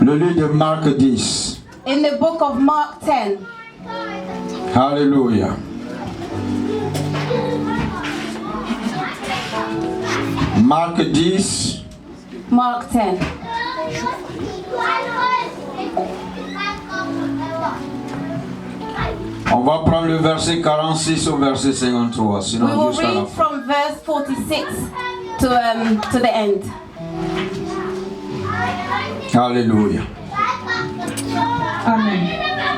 Le livre de Marc 10. In the book of Mark 10. Alléluia. Marc 10. Mark 10. On va prendre le verset 46 au verset 53. We Sinon, will jusqu'à la read fin. from verse 46 to the end. Alléluia. Amen.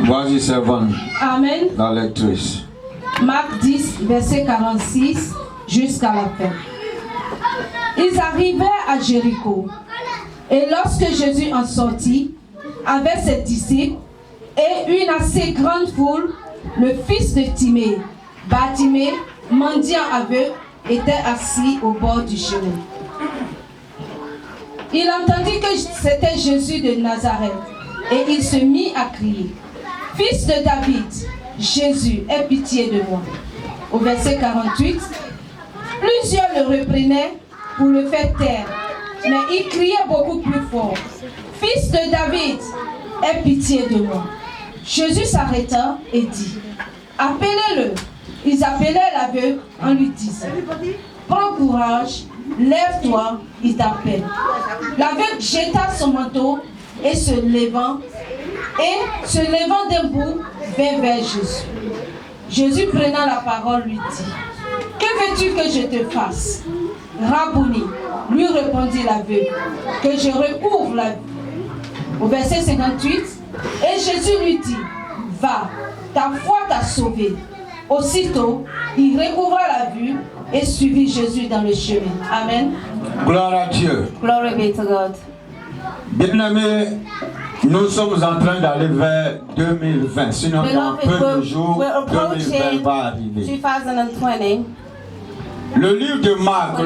Vas-y, servante, Amen. la lectrice. Marc 10, verset 46 jusqu'à la fin. Ils arrivèrent à Jéricho. Et lorsque Jésus en sortit, avec ses disciples et une assez grande foule, le fils de Timée, Bartimée, mendiant aveugle, était assis au bord du chemin. Il entendit que c'était Jésus de Nazareth et il se mit à crier: Fils de David, Jésus, aie pitié de moi. Au verset 48, plusieurs le reprenaient pour le faire taire, mais il criait beaucoup plus fort: Fils de David, aie pitié de moi. Jésus s'arrêta et dit: Appelez-le. Ils appelaient l'aveugle en lui disant: Prends courage, lève-toi, il t'appelle. L'aveugle jeta son manteau et se levant d'un bout, vint vers Jésus. Jésus prenant la parole lui dit: Que veux-tu que je te fasse? Rabouni, lui répondit l'aveugle, que je recouvre la vue. Au verset 58, et Jésus lui dit: Va, ta foi t'a sauvé. Aussitôt, il recouvra la vue et suivit Jésus dans le chemin. Amen. Gloire à Dieu. Glory be to God. Bien-aimés, nous sommes en train d'aller vers 2020. Sinon, dans peu de jours, we're 2020 approaching va arriver. 2020. Le livre de Marc,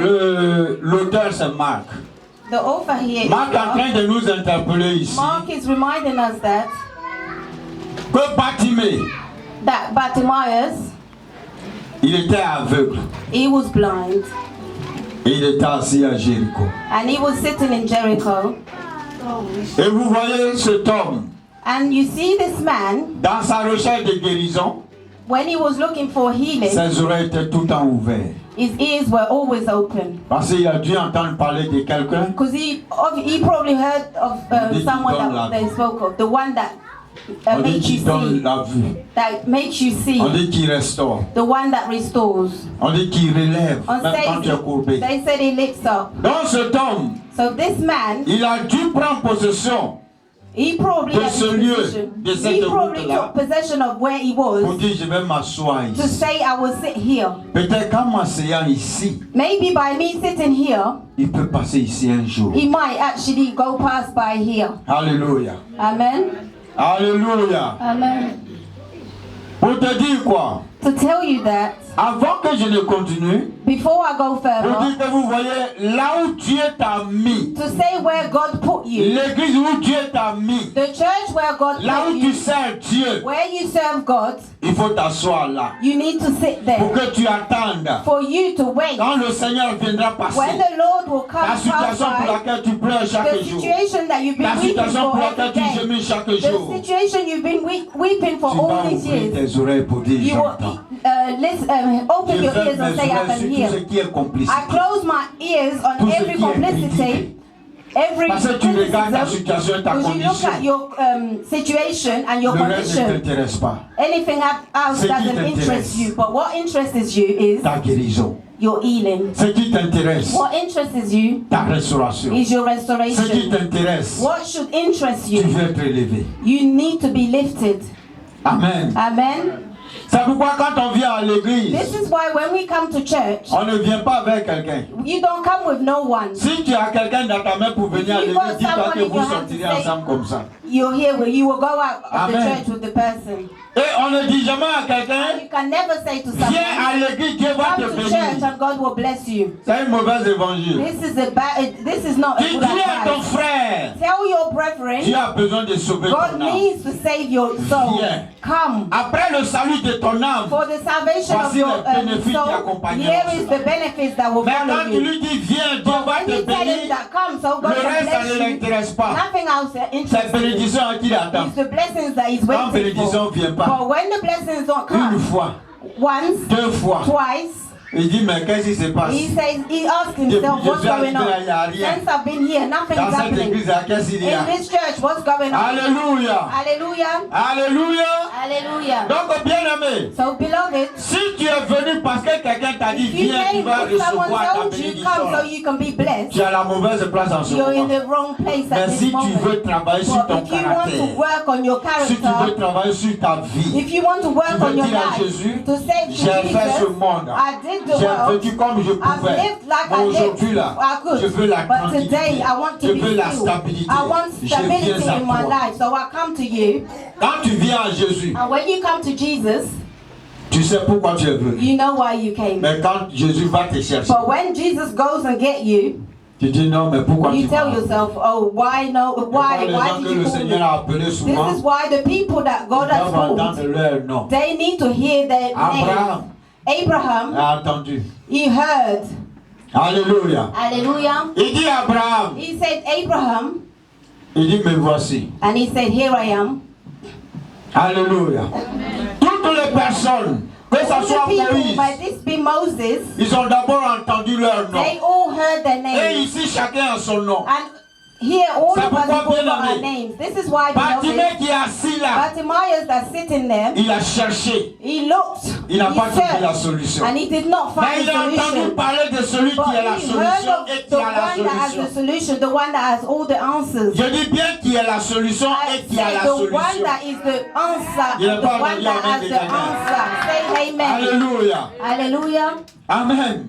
l'auteur c'est Marc. The author here is Marc est en train de nous interpeller ici. Mark is reminding us Que Bartimée, that Bartimaeus, il était aveugle he was blind et il était assis à Jéricho. and he was sitting in Jericho. Et vous voyez cet homme, And you see this man, dans sa recherche de guérison, when he was looking for healing, ses oreilles étaient tout le temps ouvertes. his ears were always open. Parce qu'il a dû entendre parler de quelqu'un. Because he probably heard of someone that they spoke of, the one that On dit makes you qu'il donne see, la vue. that makes you see, On dit qu'il restaure. the one that restores. On dit qu'il relève, On même quand tu es says, courbé. they said he lifts up. Donc cet homme, So this man, il a dû prendre possession he probably de had ce his lieu, position. de cette He probably route-là, took possession of where he pour was dire je vais m'asseoir to ici. say I will sit here. Peut-être qu'en m'asseyant ici, Maybe by me sitting here, il peut passer ici un jour. he might actually go past by here. Alléluia. Amen. Alléluia. Amen. Pour te dire quoi? To tell you that, Avant que je ne continue, before I go pour further, dire que vous voyez là où Dieu t'a mis, to say where God put you, l'église où Dieu t'a mis, the church where God là put où tu you, sers Dieu, where you serve God, il faut t'asseoir là. you need to sit Pour there que tu attendes. for you to wait. Quand le Seigneur viendra passer, When the Lord will la come situation pour by, laquelle tu pleures chaque the jour, situation that you've la been weeping situation for pour every laquelle tu day, gémis chaque the jour, situation you've been weeping for tu all vas these ouvrir years, tes oreilles pour dire you j'entends. will open Je your ferme ears and mes say I oreilles can sur tout hear. ce qui est complicité. I close my ears on Tout ce every qui est complicity, every Parce que tu regardes ta criticism, situation et ta because you look condition. at your situation and your Le reste ne condition. t'intéresse pas. Anything else Ce qui doesn't t'intéresse. interest you, but what interests you is Ta guérison. your healing. Ce qui t'intéresse, What interests you ta restauration. is your Ce qui restoration. t'intéresse, What should interest tu you? veux être élevé. You need to be lifted. Amen. Amen. C'est pourquoi quand on vient à l'église, This is why when we come to church, on ne vient pas avec quelqu'un. you don't come with no one. Si tu as quelqu'un dans ta main pour venir à If you l'église, got dis-toi someone que in vous your hand to sortirez say- ensemble comme ça. You're here where you will go out of the Amen. church with the person. Et on ne dit jamais à quelqu'un, You can never say to viens à someone, l'église, Dieu va te come to church bénir. and God will bless you. C'est un mauvais évangile. This is not a Dis good à ton advice. frère, Tell your Dieu brethren, a besoin de sauver ton God âme. needs to save your soul. Viens. Come. Après le salut de ton âme, For the salvation of Voici your les bénéfices qui soul, accompagneront here is cela. the benefits that will mais follow quand tu you. lui dis viens, Dieu But va when te you tell him bénir, that come, so God Le can reste, ça bless ne you. l'intéresse pas. Nothing else C'est interests you. bénédiction à qui il attend. It's the blessings that he's Quand waiting bénédiction for. ne vient pas, But when the blessings don't une come, fois, once, 2 fois, twice, il dit, mais qu'est-ce qui se passe? he says, he asks himself, Depuis what's que je suis going arrivé là, il n'y a on? rien. Since I've been here, nothing's Dans cette happening. église, qu'est-ce qu'il y a? In this church, what's going on? Alléluia. Hallelujah. Alléluia. Hallelujah. Donc, bien-aimé, So, beloved, si tu es venu parce que quelqu'un t'a dit, if you viens, tu came, vas if someone recevoir ta told you, bénédiction, come so you can be blessed, tu es à la mauvaise place en ce you're in moment. the wrong place Mais at si this tu moment. veux travailler sur But ton if you want to caractère, work on your si tu veux character, travailler sur ta vie, if you want to work tu on veux your dire à life, Jésus, to say to j'ai fait ce Jesus, monde, I did the j'ai world, vécu comme je I've pouvais. lived like Mais I aujourd'hui lived, là, I could. je veux la But tranquillité, today I want je to be veux la still. stabilité, I want je stability viens à in my toi. life. So I come to you. Quand tu viens à Jésus, And when you come to Jesus, tu sais pourquoi tu es venu. you know why you came. Mais quand Jésus va te chercher, But when Jesus goes and get you, tu dis non, mais pourquoi you tu tell m'as? yourself, oh, why no? Why? Les Why gens did que you le call Seigneur me? a appelés souvent, This is why the people that God has doivent entendre called, leur nom. they need to hear their Abraham name. Abraham, a entendu. he heard. Alléluia. Hallelujah. Il dit à Abraham, He said, Abraham, il dit me voici. and he said, here I am. Alléluia. Toutes les personnes, que ce All soit the people, Moïse, by this be Moses, ils ont d'abord entendu leur nom. they all heard their Et names. ici, chacun a son nom. And here, all C'est of us pourquoi, call our bien-aimé, names. This is why, Bartimée beloved, qui est assis là, Bartimaeus that's sitting there, il a cherché. he looked, Il n'a he pas trouvé la searched, solution. and he did not Mais find il a a entendu solution. parler de celui But qui a la he heard solution of et the qui a la one that has the solution. solution, the one that has all the answers. Je dis bien qui a la solution I et qui a say la the one solution. that is the answer, Il n'est the pas one entendu that Amen has des the ténèbres. answer. Say amen. Alléluia. Hallelujah. Amen.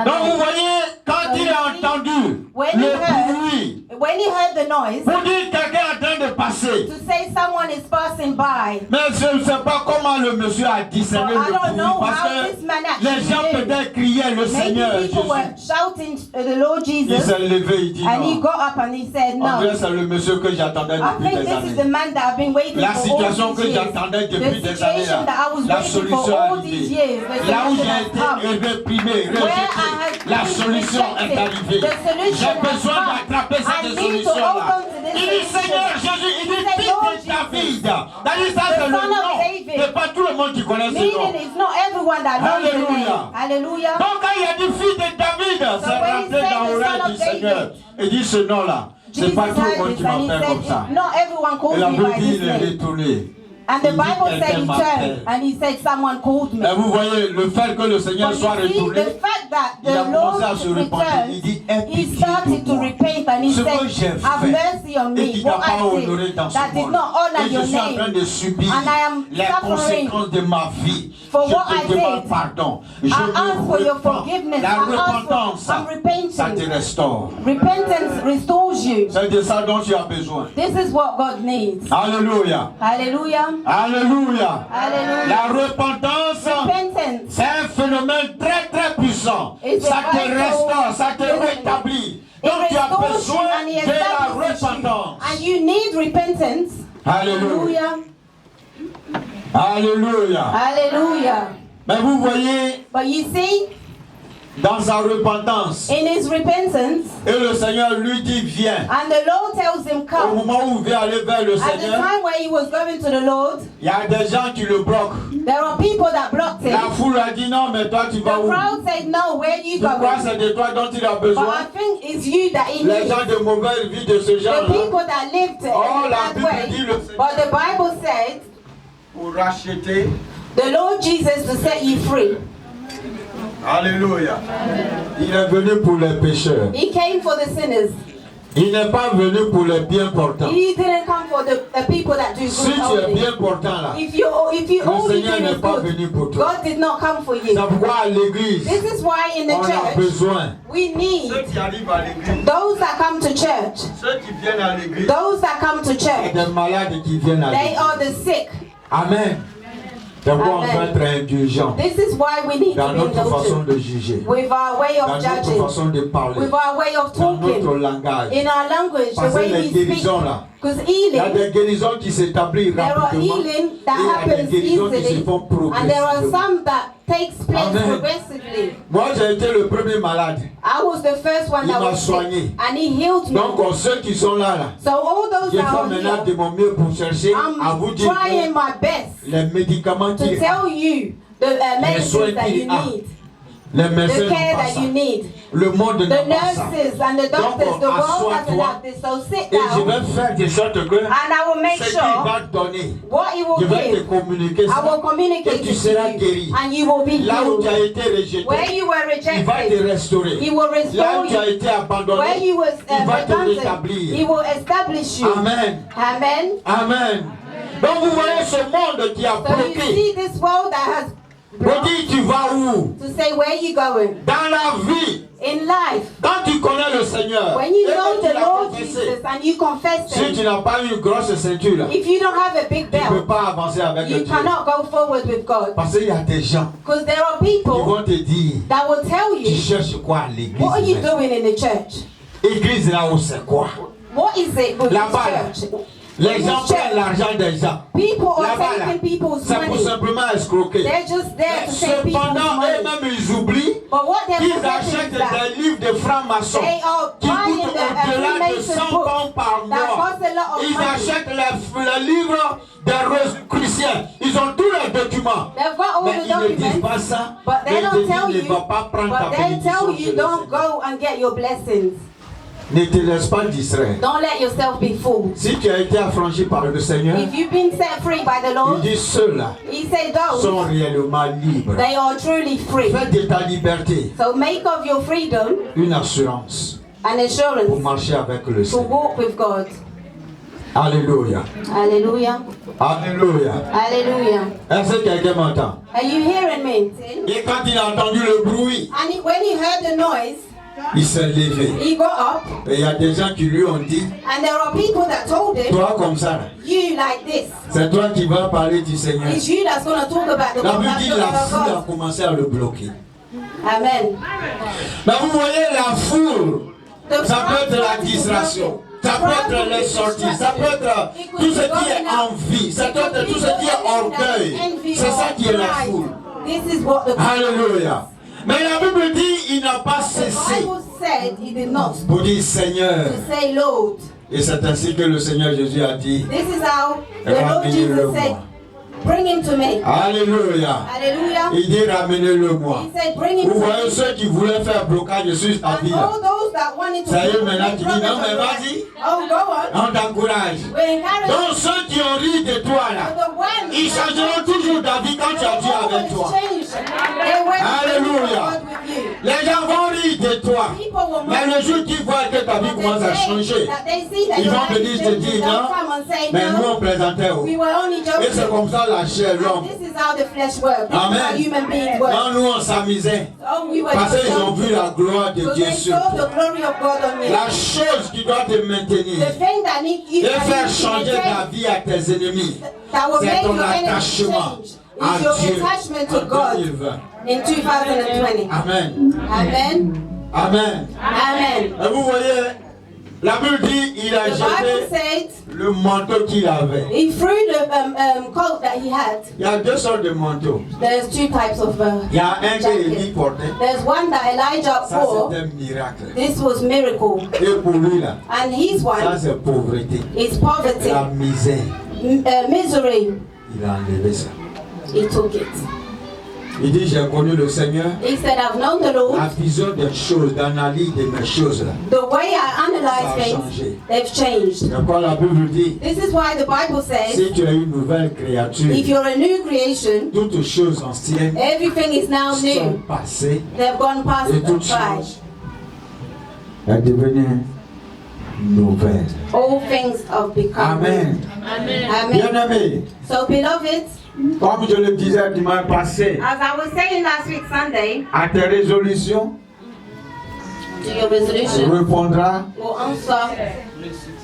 Donc vous voyez, quand il a entendu When he le heard, bruit, when he heard the noise, pour dire quelqu'un est en train de passer. to say someone is passing by. Mais je ne sais pas comment le monsieur a discerné Well, I le don't bruit know parce how que this man les actually gens knew. peut-être criaient le Seigneur Maybe people were Jésus. shouting the Lord Il Jesus, s'est levé, il dit and he non. got up and he said, En vrai, no. c'est le monsieur que j'attendais I depuis think des this is the années. man that I've been waiting La for situation all que these years. j'attendais The depuis des années situation that I was la waiting for solution all est these arrivée. years. The Là où solution j'ai has été come. réprimé, Where I rejeté, had la been solution est rejected, arrivée. the solution J'ai besoin has come. d'attraper I cette need to solution-là. hold on to this Il dit solution. Seigneur Jésus, il dit He said, fils Lord de David. C'est-à-dire ça the c'est le son of nom. David. C'est pas tout le monde qui connaît ce nom. Meaning it's not everyone that knows the name. Alléluia. Hallelujah. Donc quand il a dit fils de David, c'est when he rentré said dans the l'oreille son du of David, Seigneur. Il dit ce nom-là, c'est Jesus pas tout le heard monde this qui and he m'appelle comme ça. said, not everyone Et calls la me Bible by dit this il est name. retourné. And the Il dit, Bible said quelqu'un he m'appelle. turned and he said someone called me. Et vous voyez, le fait que le Seigneur But soit you see, retourné, the fact that il a the commencé à Lord se repentir. Il returned, dit, aie he pitié started de to moi. repent and he Ce que j'ai said, have fait mercy on et me. qui t'a What pas I honoré did dans ce that did monde. not honor Et je your suis en train name. de subir And I am les suffering conséquences de ma vie. for Je what te I demande did. pardon. Je I ask for your me forgiveness. La I ask repentance, for, I'm repenting. ça te restaure. Repentance restores you. C'est de ça dont tu as besoin. This is what God needs. Alléluia. Hallelujah. Alléluia. Hallelujah. La repentance, Repentance. c'est un phénomène très très puissant. It's Ça a te vital restaure, ça te phenomenon. rétablit. It Donc tu as restores you besoin and it de la establishes you. repentance. And you need repentance. Alléluia. Alléluia. Hallelujah. Mais vous voyez, But you see, dans sa repentance, in his repentance, et le Seigneur lui dit viens. and the Lord tells him, Au come. moment où il veut aller vers le At the Seigneur, time where he was going to the Lord, il y a des gens qui le bloquent. there are people that blocked him. La foule a dit non, mais toi tu The vas où? crowd said, no, where are you Tu crois que going? c'est de toi dont il a But besoin? I think it's you that he Les needs. gens de mauvaise vie de ce The genre-là, people that lived Oh, in la that Bible way. dit le But the Bible said, pour racheter. the Lord Jesus to set you free. Alléluia. Il est venu pour les pécheurs. He came for the sinners. Il n'est pas venu pour les bien portants. He didn't come for the people that do Si good tu es only. bien portant là, If you le only Seigneur do n'est is pas good, venu pour toi. God did not come for C'est you. pourquoi à l'église, This is why in the on a church besoin. we need Ceux qui arrivent à l'église, those that come to church, ceux qui viennent à l'église, those that come to et church. des malades qui viennent à They l'église. are the sick. Amen. C'est pourquoi on doit Amen. être indulgent This is why we need dans to be notre façon indulgent de juger, with our way dans of notre judging, façon de parler, with our way of dans notre talking, langage. in our language, the Parce que way les we speak. guérisons là, Because il y a healing, des guérisons qui s'établissent there are rapidement healing et that il y a des happens guérisons qui se easily, font and there are progressivement. some that takes place Amen. progressively. Moi, j'ai été le premier malade. I was the first one Il that m'a was soigné. sick, and he healed me. Donc, ceux qui sont là, So all those je that fais are maintenant de here, mon mieux pour chercher à vous I'm dire trying my best les médicaments to qu'il a, tell you the medicines that you need, les the médecins care n'ont pas that ça. you need. Le monde The n'a pas ça. nurses and the doctors, the world doesn't have this. So sit Et je down, vais faire de sorte que and I will make ce qu'il sure va donner, what he will je vais te give, communiquer I ça. will communicate Et tu it seras to guéri. you, and you will be Là où tu as healed. été rejeté, Where you were il va te rejected, restaurer. he will Là restore où tu as you. été Where abandonné, you was il va te abandoned, rétablir. he will establish you. Amen. Amen. Amen. Donc vous voyez ce monde qui a So you bloqué. see this world that has Vous blocked dites, tu vas où? to say where you going Dans la vie, in life. quand tu connais le Seigneur, When you et know que tu the l'as Lord confessé, Jesus and you confess si tu Him, n'as pas une grosse ceinture, if you don't have a big tu ne peux belt, pas avancer avec you Dieu. cannot go forward with God. Parce qu'il y a des gens Because there are qui people vont te dire, that will tell tu you, cherches quoi à l'église? what are you même? doing in the church? Église là-haut, c'est quoi? What is it with Là-bas, this church? Les gens prennent l'argent des gens. People are Là-bas, là, taking people's c'est pour money. simplement escroquer. They're just there to take people's Cependant, money. eux-mêmes, ils oublient But what they're qu'ils forgetting achètent is that des livres de francs-maçons they are qui buying coûtent the au-delà de Freemason 100 books pounds par that mois. cost a lot of Ils money. achètent les livres des Rosicruciens. Ils ont tous les documents. They've got all Mais the ils ne disent documents, pas ça. but they Mais ils te don't tell disent, you, ne va pas prendre ta but they bénédiction tell chez you le don't Seigneur. go and get your blessings. Ne te laisse pas distraire. Don't let yourself be fooled. Si tu as été affranchi par le Seigneur, If you've been set free by the il Lord, dit ceux-là He said those, sont réellement libres. they are truly free. Fais de ta liberté So make of your freedom une assurance an pour assurance marcher avec le to Seigneur. walk with God. Alléluia. Hallelujah. Alléluia. Hallelujah. Est-ce que quelqu'un m'entend? Are you hearing me? Et quand il a entendu le bruit, And when he heard the noise, il s'est levé. he got up, Et il y a des gens qui lui ont dit, and there are people that told him, toi comme ça, là, you like this. c'est toi qui vas parler du Seigneur. It's you that's going to talk about the La word Bible dit la foule a of God. commencé à le bloquer. Amen. Mais vous voyez la foule, The ça peut être la crowd distraction. Ça peut être les sorties, ça peut être tout ce qui est envie, ça peut être tout ce qui est orgueil. C'est ça qui est la foule. This is what the Alléluia. Mais la Bible dit, il n'a pas The cessé Bible said he did not pour dire Seigneur. to say Lord. Et c'est ainsi que le Seigneur Jésus a dit, This is how the Lord Jesus said, bring him to me. Alléluia. Hallelujah. Il dit ramenez-le-moi. He said, bring him Vous to voyez me. ceux qui voulaient faire blocage sur ta And vie. all those that wanted to Ça y est, do maintenant tu dis non, mais it, vas-y, oh, go on. on t'encourage. We encourage Donc ceux qui ont ri de toi là, the ones ils changeront toujours ta vie quand tu as Dieu avec toi. Alléluia. Les gens vont rire de toi. Mais le jour qu'ils voient que ta vie commence à changer, ils vont venir te dire non, mais nous on présentait où. We were only Et c'est joking. comme ça la chair, l'homme. This is how the flesh works. This is how Amen. human beings work. Non, nous on s'amusait. Oh, we were Parce just qu'ils ont joking. vu la gloire de Because Dieu they sur saw toi. the glory of God on me. La chose qui doit te maintenir The thing that needs you et faire to changer maintain, ta vie à tes ennemis, that will c'est make ton your enemy attachement change à is your Dieu attachment to en God 2020. in 2020. Amen. Amen. Amen. Amen. Et vous voyez, la Bible dit il a The Bible jeté said le manteau qu'il avait. he threw the coat that he had. Il y a deux sortes de manteaux. There's two types of Il y a un que Élie jacket. portait. There's one that Elijah Ça, wore. c'est un miracle. This was miracle. Et pour lui, là, And his ça, one c'est pauvreté. is poverty. La misère. Misery. Il a enlevé ça. He took it. Il dit, j'ai connu le Seigneur. He said, I've known the La Lord. vision des choses, d'analyse de mes choses, là. The way I Ça a analyze things, changé. they've changed. C'est quoi la Bible dit? This is why the Bible says, Si tu es une nouvelle créature, if you're a new creation, toutes choses anciennes everything is now sont new. passées They've gone past et toutes the by. choses sont devenues nouvelles. All things have become Amen. Amen. Bien-aimé, So, beloved, comme je le disais dimanche passé, as I was saying last week Sunday, à tes résolutions to your resolution répondra will answer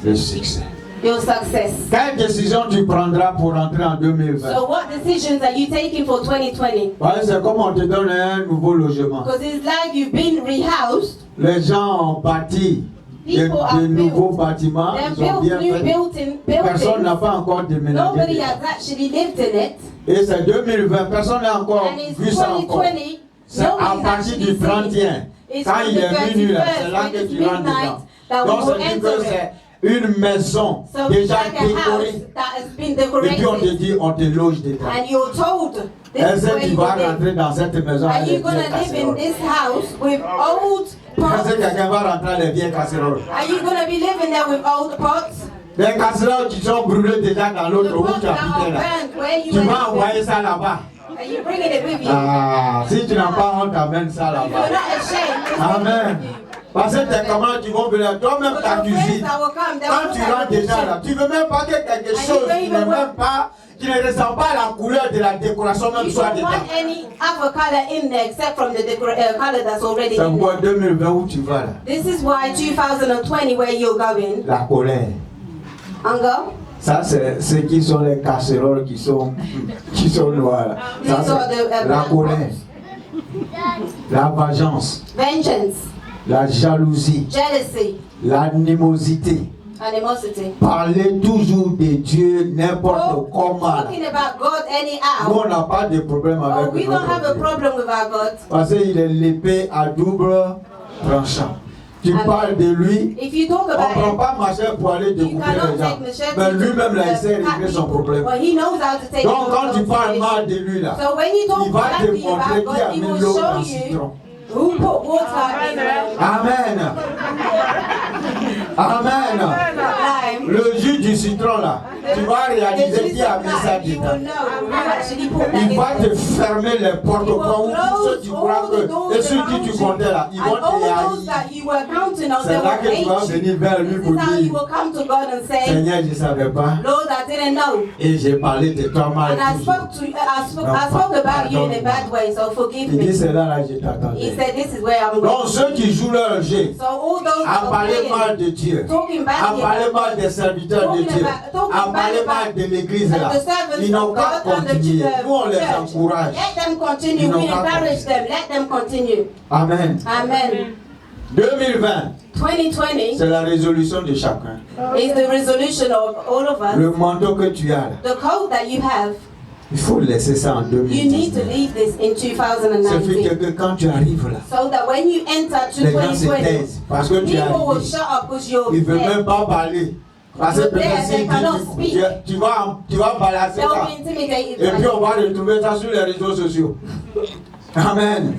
le succès. your success. Quelle décision tu prendras pour entrer en 2020? So, what decisions are you taking for 2020? Ouais, c'est comme on te donne un nouveau logement. Because it's like you've been rehoused. Les gens ont bâti de nouveaux bâtiments, They've ils ont built bien new fait. buildings. Personne n'a pas encore Nobody déménagé. has actually lived in it. Et c'est 2020, personne n'a encore And it's vu ça encore. 2020. C'est à partir du 31. Quand il est minuit, là, c'est là que tu rentres dedans. Donc, ça dit que c'est une maison So déjà it's like a décorée. house that has been Et puis on te decorated. dit, on te loge dedans. And you're told this Est-ce is que where tu you vas live. rentrer dans cette maison Are avec les you going vieilles to live in casseroles? this house with old Est-ce que pots? quelqu'un va rentrer dans les vieilles casseroles? Are you going to be living there with old pots? Les casseroles qui sont brûlées déjà dans The l'autre où pots tu that are habitais là. burned where you Tu vas were envoyer living. ça là-bas. Are you bringing it with you? Ah, si tu n'as pas honte, amène ça You're là-bas. not ashamed. Just bring it Amen. with you. Parce que tes camarades qui vont venir, toi-même But ta your friends cuisine. that will come, they Quand will tu look at rentres your déjà là, kitchen. tu veux même pas que quelque you chose don't qui even ne want- même pas, qui ne ressemble pas à la couleur de la décoration même You soit don't dedans. want any other color in there except from the color that's already C'est in pourquoi there. 2020 où tu vas là. This is why 2020, where you're going, La colère. Anger, Ça, c'est ceux qui sont les casseroles qui sont noires. Ça, These are the, c'est la colère, la vengeance, vengeance, la jalousie, jealousy, l'animosité. animosity. Parler toujours de Dieu n'importe Oh, comment. talking about God Nous, anyhow. on n'a pas de problème Oh, avec we don't have notre a Dieu. problem with our God. Parce qu'il est l'épée à double tranchant. Tu Amen. parles de lui, If you talk on ne prend about pas Machette pour aller it, you découper cannot les gens. take machete Mais to lui-même, là, il sait cut régler son people. problème. Well, he knows how to take Donc, quand tu control of parles the mal situation. de lui, là, So when you talk il va te badly montrer about qui God, a he mis will l'eau show dans le you citron. who put water in the Amen. Amen. lime. Le jus du citron, là, tu vas réaliser The qui juice a of mis ça lime, you dedans. will know who actually put that Il va in te there. fermer les portes au cas où tous ceux qui croient que, et ceux qui tu comptais là, ils And vont all te those haïr. that you were counting on, C'est they là will que tu vas hate you. venir vers lui This pour is how you dire, will come to God and say, Seigneur, je ne savais pas, Lord, I didn't know. et j'ai parlé de toi mal And I toujours. spoke about you in a bad way, so forgive Il dit, me. c'est là, je He t'attendais. said, this is where I'm Donc going. ceux qui jouent leur jeu, So all those à who are parler mal playing, de Dieu, talking à badly parler about mal des serviteurs de Dieu, à parler mal de l'église là, the servants ils n'ont of qu'à God and the continuer. Nous on les church, encourage. let them continue. Ils n'ont We qu'à encourage continuer. them. Let them continue. Amen. Amen. 2020, 2020 c'est la résolution de chacun. is the resolution of all of us. Le manteau que tu as là, The code that you have, il faut laisser ça en you need to 2019. leave this in Ça fait 2019. que quand tu arrives là, So that when you enter to les gens se 2020, taisent parce que tu es people will arrivé. shut up because you're Ils ne veulent there. même pas parler. Parce que You're there, peut-être they s'ils cannot disent, speak. tu vas balancer They'll ça. be intimidated. Et by puis you. on va retrouver ça sur les réseaux sociaux. Amen.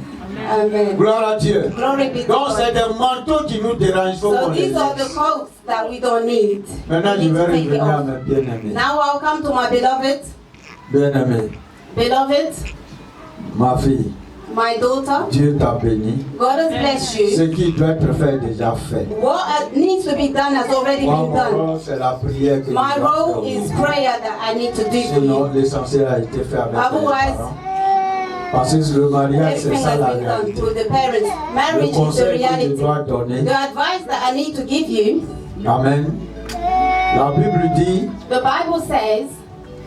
Amen. Gloire à Dieu. Glory be to Donc c'est God. des manteaux qui nous dérangent. Il faut So qu'on les these are the laisse. codes that we don't need. Maintenant We je need vais to take it revenir à off. mes bien-aimés. Now I'll come to my beloved. Bien-aimés, Beloved, ma fille, my daughter, Dieu t'a béni. God has blessed Ce you. qui doit être fait est déjà fait. What needs to be done has already Moi, been mon done. rôle, c'est la prière que My je dois role faire. is prayer that I need to do for Sinon, you. l'essentiel a été fait avec les Otherwise, parents. Parce que le mariage, c'est everything ça has la been done réalité. with the parents. Le Marriage is the conseil que je reality. dois donner, The advice that I need to give you, Amen. La Bible dit, the Bible says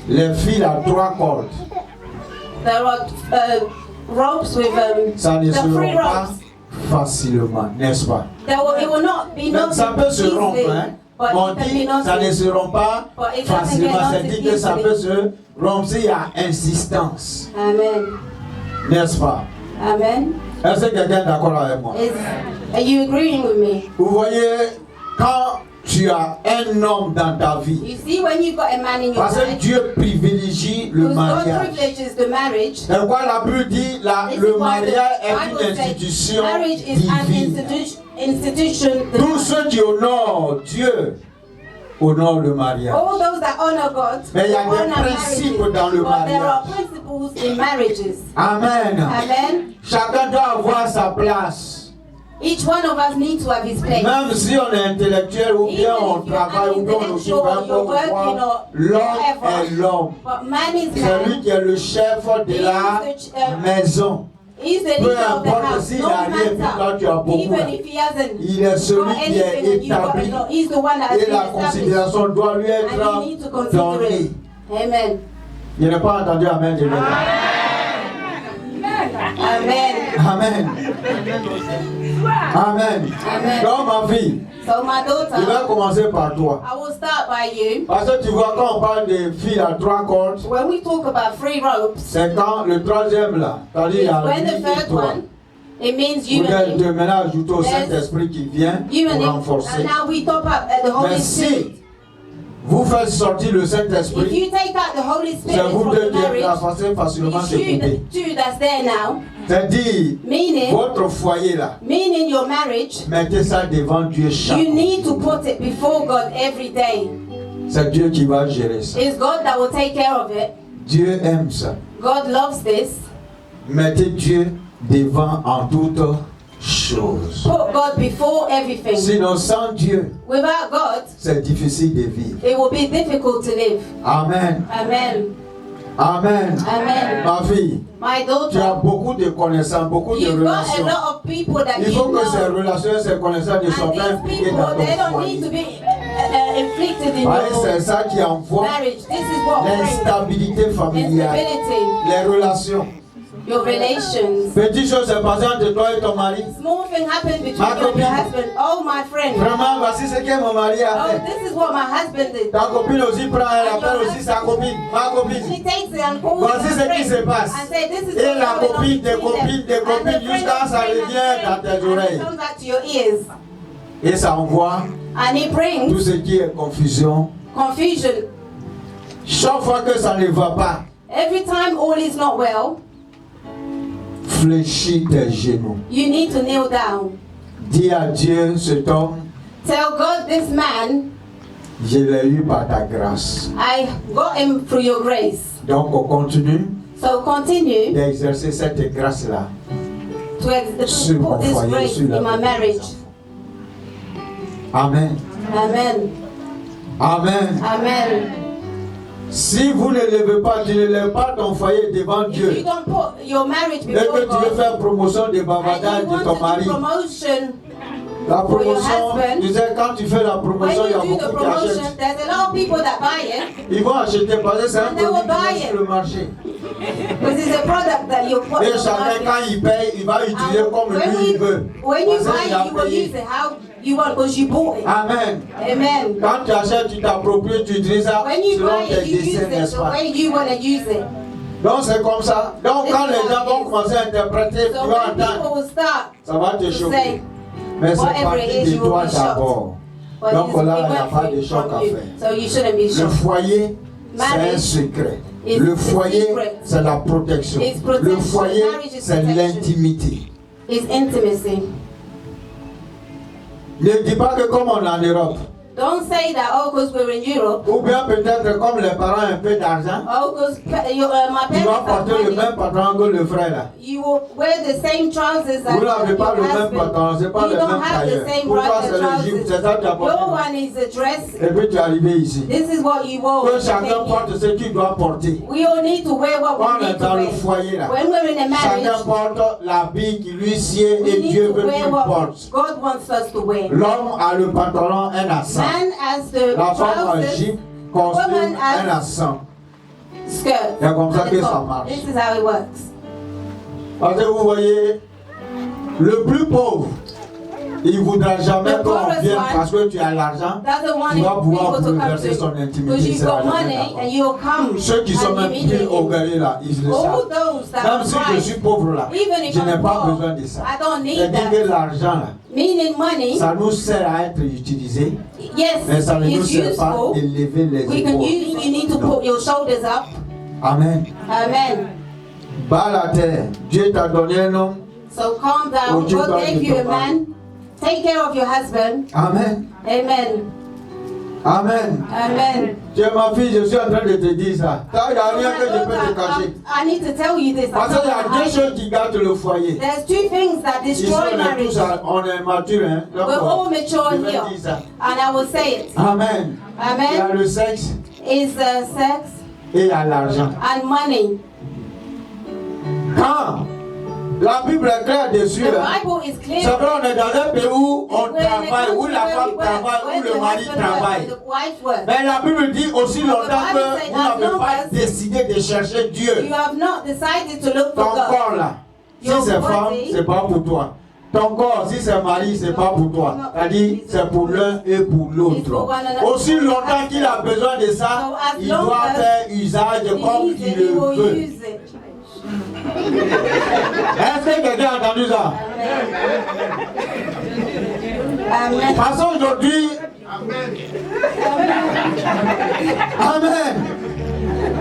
les fils à 3 cordes, there are ropes with ça ne the se three rompt pas ropes. facilement, n'est-ce pas? It will not be Mais not ça peut se rompre, easily, hein? but On it can dit, be not ça ne se rompt pas But it doesn't facilement, get c'est noticed dit que ça easily. peut se rompre s'il y a insistance, Amen. n'est-ce pas? Amen. Est-ce que quelqu'un est d'accord avec moi? Are you agreeing with me? Vous voyez, quand tu as un homme dans ta vie, You see, when you got a man in your parce que life, Dieu privilégie le because God mariage. privileges the marriage. C'est pourquoi la Bible dit This le is why the mariage est Bible une says institution marriage is an divine. institution. Tous ceux qui honorent Dieu honorent le mariage. All those that honor God, Mais il y a honor des principes marriages. dans le But there are mariage. principles in marriages. Amen. Amen. Chacun doit avoir sa place. Each one of us needs to have his place. Même si on est intellectuel ou bien Even on if you're travaille ou bien on occupe un intellectual, you're poste, working or l'homme whatever. est l'homme. But man is C'est lui man. qui est le chef de la maison. He's the Peu leader of the importe house. s'il No a rien, puis toi tu as matter. beaucoup. Even if he hasn't Il est celui got qui est anything and you got établi. a lot, he's the one that has Et been la established. considération doit lui And you être need to consider donnée. it. Amen. Je n'ai pas entendu Amen de lui. Amen. Amen. Amen. Amen. Donc ma fille, So my je vais daughter, commencer par toi. I will start by you. Parce que tu vois, quand on parle de filles à 3 cordes, When we talk about 3 ropes, c'est quand le troisième là, c'est-à-dire il y it's a when the lui et third toi. one, it means Vous you êtes and de him. maintenant ajouter au There's Saint-Esprit qui vient You and pour him. renforcer. And now we top up at the Holy Mais Spirit. si vous faites sortir le If Saint-Esprit, you take out the Holy c'est Spirit vous from deux the qui êtes marriage, facilement it's you séparés. the two that's there now. C'est-à-dire, Meaning, votre foyer là, meaning your marriage, mettez ça devant Dieu chaque you jour. need to put it before God every day. C'est Dieu qui va gérer ça. It's God that will take care of it. Dieu aime ça. God loves this. Mettez Dieu devant en toutes choses. Put God before everything. Sinon, sans Dieu, Without God, c'est difficile de vivre. it will be difficult to live. Amen. Amen. Amen. Amen. Ma fille, My tu as daughter, beaucoup de connaissances, beaucoup de you've got a relations. lot of people that Il you faut que ces know. relations, ces connaissances ne soient And pas these impliquées people, dans they ton don't need to foyer. be inflicted in Parce que c'est your ça qui envoie marriage. This is what brings l'instabilité familiale, instability. les relations. Your relations. Petite chose s'est passée entre toi et ton mari. Small thing happened between Ma you and your copine. husband. Oh, my friend. Vraiment, voici ce que mon mari a Oh, fait. this is what my husband did. Ta copine aussi prend, elle appelle aussi sa copine, ma copine. She takes it and calls Voici her ce qui se friend passe. and say, this is Et what's la going on copine, des between copines, des them. And copines, the friend jusqu'à of ça friend revient and dans tes friend, oreilles. and it comes back to your ears. Et ça envoie And it tout brings ce qui est confusion. confusion. Chaque fois que ça ne va pas, Every time all is not well, fléchis tes genoux. you need to kneel down. Dis à Dieu, cet homme, Tell God, this man, je l'ai eu par ta grâce. I got him through your grace. Donc on continue So continue d'exercer cette grâce-là to sur mon put this foyer, grace sur la in my vie de mes marriage. enfants. Amen. Amen. Amen. Amen. Si vous ne levez pas, tu ne lèves pas ton foyer devant If Dieu you don't put your marriage et before que tu veux God, faire promotion de and bavardage you de want ton to mari, do promotion, la for your promotion, husband, tu sais, quand tu fais la when promotion, il y a you do the beaucoup qui promotion, achètent. there's a lot of people that buy it Ils vont acheter parce que c'est un And they will produit qui buy est it. sur le marché. because it's a product that you put Et in the chacun, market. quand il paye, il va utiliser And comme when lui il veut. when you Parce buy qu'il a it, you will payé. use it how you want because you bought it. Amen. Amen. Quand tu achètes, tu t'appropries, tu utilises ça When you selon buy tes it, you use desseins, it n'est-ce the pas? way you want to use it. Donc c'est comme ça. Donc quand les gens vont commencer à interpréter, tu So vas when entendre, people will start ça va te to choquer. say, Mais c'est whatever it parti is, de you will toi be shocked. d'abord. but Donc it là, il n'y a went pas de choc from à you. faire. So you shouldn't be Le shocked. foyer, c'est un Marriage secret. is Le the foyer, secret. c'est la protection. It's protection. Le foyer, Marriage is c'est protection. l'intimité. It's intimacy. Ne dis pas que comme on est en Europe, Don't say that, oh, because we're in Europe. ou bien peut-être comme les parents ont un peu d'argent, Oh, because my tu vas parents have porter le money. même pantalon que le frère là. You will wear the same trousers as Vous n'avez pas le your même husband. pantalon, c'est pas You le don't même have tailleur. the same Pour toi, brother c'est le jupe, c'est ça que tu as trousers. Your porté. one is a dress. Et puis tu es arrivé ici. This is what you wore. Que chacun porte ce qu'il doit porter. We all need to wear what Quand we on est need to dans le wear. foyer là, When we're in a chacun marriage, porte l'habit qui lui sied we et need Dieu to veut wear qu'il what porte. God wants us to wear. L'homme a le pantalon, un à 100. Man has the La femme a trousers, jupe, costume, woman has- un à 100. skirt. C'est comme ça at que the ça top. marche. This is how it works. Parce que vous voyez, le plus pauvre, il ne voudra jamais The qu'on poorest vienne one parce que tu as l'argent. Doesn't want Tu vas pouvoir people to come bouleverser to son because intimité. you've C'est la got money d'accord. and you'll come. Ceux qui sont and même plus immediately- orgueilleux là, ils le All savent. those that Même are si je right, suis pauvre là, even if je n'ai I'm pas poor, besoin de ça. I don't need C'est-à-dire que that. l'argent là, Meaning money, ça nous sert à être utilisé, yes, mais ça ne nous it's sert pas useful. d'élever les We can épaules. use, you need to Non. put your shoulders up. Amen. Amen. Bas la terre, Dieu t'a donné un homme. So calm down. Oh, you God got gave it, you a Papa. man. Take care of your husband. Amen. Amen. Amen. Amen. Tu es ma fille, je suis en train de te dire ça. Il n'y a rien que je peux te cacher. I need to tell you this. Parce qu'il y a deux choses qui gardent le foyer. There's two things that Ici, destroy on est marriage. tous, on est mature, hein. Donc, We're all mature je vais here. dire ça. And I will say it. Amen. Il y a Amen. le sexe Is sex et il y a l'argent. and money. Quand la Bible est claire dessus, The là, Bible is clear. c'est vrai, on est dans un pays où on We're in a travaille, où country la where femme we work, travaille, where où le the mari husband works, travaille. the wife works. Mais la Bible dit aussi longtemps Bible que says vous n'avez as long pas as décidé de chercher You Dieu. have not decided to look Ton for God. corps là, Si c'est femme, c'est pas pour toi. Ton corps, si c'est mari, c'est pas pour toi. C'est-à-dire, c'est pour l'un et pour l'autre. Aussi longtemps qu'il a besoin de ça, il doit faire usage comme il le veut. Est-ce que quelqu'un a entendu ça? Amen. Passons aujourd'hui. Amen.